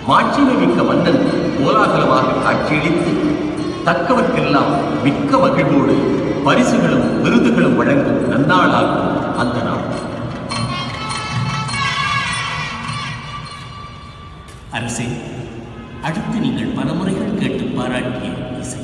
மாட்சிமை மிக்க மன்னன் கோலாகலமாக காட்சியளித்து தக்கவர்க்கெல்லாம் மிக்க மகிழ்வோடு பரிசுகளும் விருதுகளும் வழங்கும் நன்னாளாகும் அந்த நாள். அரசே, அடுத்து நீங்கள் பல முறைகள் கேட்டு பாராட்டிய இசை.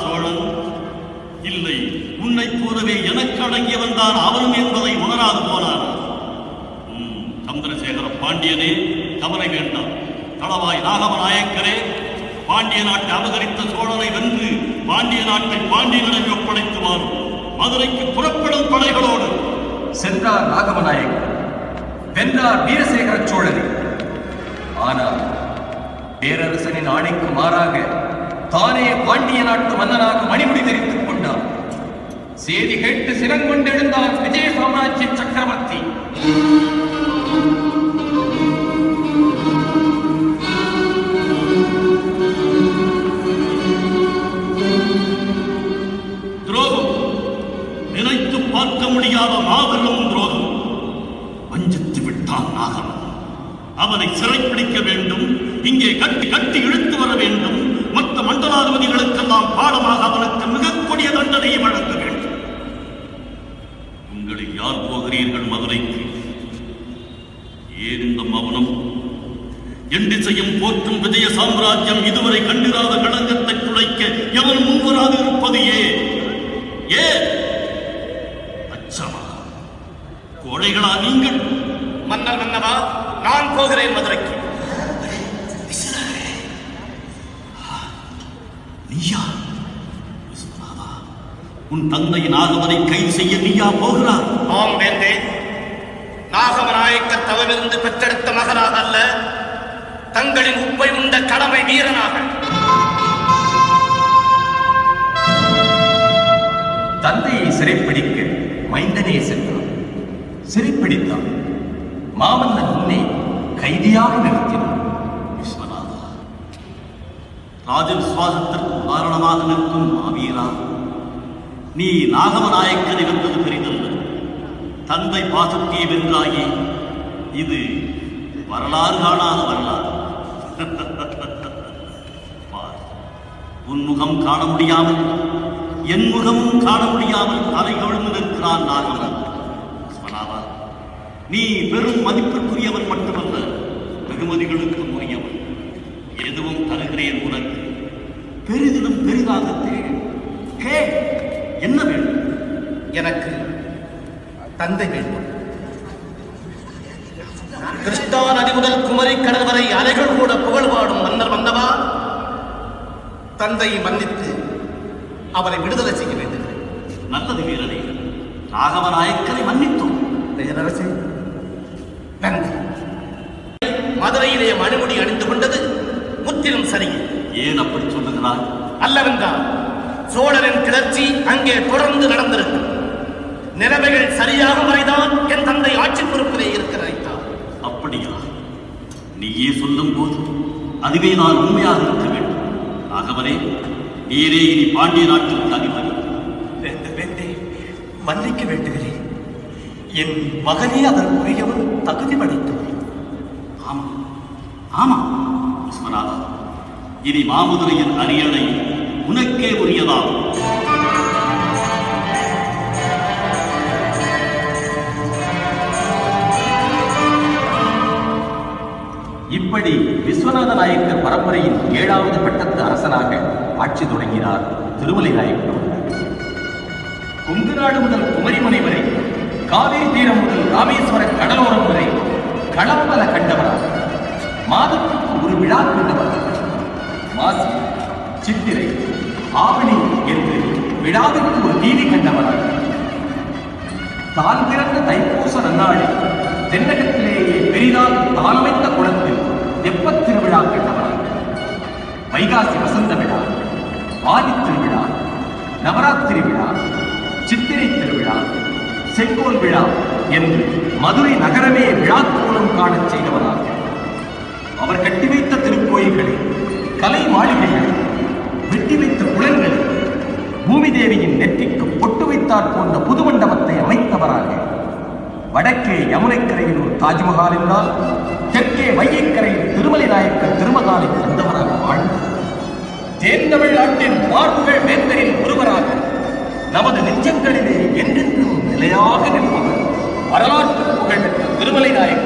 சோழன் இல்லை, உன்னை போலவே எனக்கு அடங்கியவன் தான் அவனும் என்பதை உணராது போனான். சந்திரசேகர பாண்டியனே, கவலை வேண்டாம். தளவாய் நாகம நாயக்கரே, பாண்டிய நாட்டை அபகரித்த சோழனை வென்று பாண்டிய நாட்டை பாண்டியனிடம் ஒப்படைத்துவார். மதுரைக்கு புறப்படும் படைகளோடு சென்றார் நாகமநாயக்கர், வென்றார் வீரசேகர சோழனை. ஆனால் பேரரசனின் ஆணைக்கு மாறாக தானே பாண்டிய நாட்டு மன்னனாக மணிமுடி தெரிவித்துக் கொண்டார். செய்தி கேட்டு சிறங்கொண்டெழுந்தார் விஜய சாம்ராஜ்ய சக்கரவர்த்தி. துரோகம், நினைத்து பார்க்க முடியாத மாபெரும் துரோகம். வஞ்சித்து விட்டான் நாகவன். அவனை சிறைப்பிடிக்க வேண்டும், இங்கே கட்டி இழுத்து வர வேண்டும். மற்ற மண்டலாதிபதிகளுக்கெல்லாம் பாடமாக அவனுக்கு மிக கொடிய தண்டனையை வழங்க வேண்டும். உங்களில் யார் போகிறீர்கள் மதுரைக்கு? ஏன் இந்த மௌனம்? என் திசையும் போற்றும் விஜய சாம்ராஜ்யம் இதுவரை கண்டிராத களங்கத்தை துளைக்க எவன் முன்வராது இருப்பது ஏன்? அச்சமா? கோழைகளா நீங்கள்? மன்னர் மன்னவா, நான் போகிறேன் மதுரைக்கு. நீயா? உன் தந்தை நாகவனை கைது செய்ய நீயா போகிறார்? ஆம் வேந்தே, நாகம நாயக்கர் தவமிருந்து பெற்றெடுத்த மகனாக அல்ல, தங்களின் உப்பை உண்ட கடமை வீரனாக. தந்தையை சிறைப்பிடிக்க மைந்தனே சென்றான். சிறைப்பிடித்தான். மாமன்னன் முன்னே கைதியாக நிறுத்தினான். விஸ்வநாதா, ராஜ விசுவாசத்திற்கு காரணமாக நிற்கும் மாவீரா, நீ நாகம நாயக்கரை வென்றது பெரிதல்ல, தந்தை பாசத்தை வென்றாயே. இது வரலாறு காணாத வரலாறு. உன் முகம் காண முடியாமல், என் முகமும் காண முடியாமல் தலை கவிழ்ந்து நிற்கிறான் நாகமன். விஸ்வநாதா, நீ பெரும் மதிப்பிற்குரியவன் மட்டுமல்ல, வெகுமதிகளுக்கு உரியவன். எதுவும் தருகிறேன் உனக்கு, பெரிதிலும் பெரிதாக கே. என்ன வேண்டும்? எனக்கு தந்தை வேண்டும். கிருஷ்ணா நதி முதல் குமரி கடல் வரை அலைகள் கூட புகழ்பாடும் மன்னர் மன்னவா, தந்தையை மன்னித்து அவரை விடுதலை செய்ய வேண்டுகிறேன். நல்லது வீரனே, நாகம நாயக்கரை மன்னித்தோம். பேரரசே, நன்றி. மதுரையிலே மணிமுடி அணிந்து கொண்டது முற்றிலும் சரியே. ஏன் அப்படி சொல்லுகிறார்? அல்லவென்றால் சோழரின் கிளர்ச்சி அங்கே தொடர்ந்து நடந்திருக்கும். நிலைமைகள் சரியாகும் வரைதான் என் தந்தை ஆட்சி பொறுப்பிலே இருக்கிறார். அப்படியா? நீயே சொல்லும் போது அதுவே நான் உண்மையாக இருக்க வேண்டும். ஆகவரே, நீரே இனி பாண்டிய நாட்டிற்கு அதிபதி. மன்னிக்க வேண்டுகிறேன். என் மகனே அதற்குரியவர் தகுதி படைத்தவர். ஆமாம் ஆமாம் விஸ்வநாதா, இனி மாமதுரையின் அரியணை உனக்கே உரியதாகும். இப்படி விஸ்வநாத நாயக்கர் பரம்பரையின் 7வது பட்டத்து அரசனாக ஆட்சி தொடங்கினார் திருமலை நாயக்கர். கொங்கு நாடு முதல் குமரிமுனை வரை, காவிரி தீரம் முதல் ராமேஸ்வர கடலோரம் வரை களப்பல கண்டவராக, மாதத்துக்கு ஒரு விழா கண்டவராக, மாசி, சித்திரை, ஆவணி என்று விழாவிற்கு ஒரு நீதி கண்டவராக, தான் பிறந்த தைப்பூச நன்னாளில் தென்னகத்திலேயே பெரிதாக வைகாசி வசந்த விழா, ஆதி திருவிழா, நவராத்திரி விழா, சித்திரை திருவிழா, செங்கோல் விழா என்று மதுரை நகரமே விழாக்கோலம் காணச் செய்தவராக அவர் கட்டி வைத்த திருக்கோயில்களை, கலை மாளிகைகளை, வெட்டி வைத்த குளங்களை, பூமி தேவியின் நெற்றிக்கு பொட்டு வைத்தார் போன்ற புது மண்டபத்தை அமைத்தவராக வடக்கே யமுனைக்கரையில் ஒரு தாஜ்மஹால் என்றால் தெற்கே வையைக்கரையில் திருமலை நாயக்கர் திருமகாலை தந்தவராக வாழ்ந்தார். தேர்ந்தமிழ் நாட்டின் பார்ப்புகள் வேந்தரில் ஒருவராக நமது நெஞ்சங்களிலே என்றென்றும் நிலையாக நிற்பவர் வரலாற்று புகழ்பெற்ற திருமலை நாயக்கர்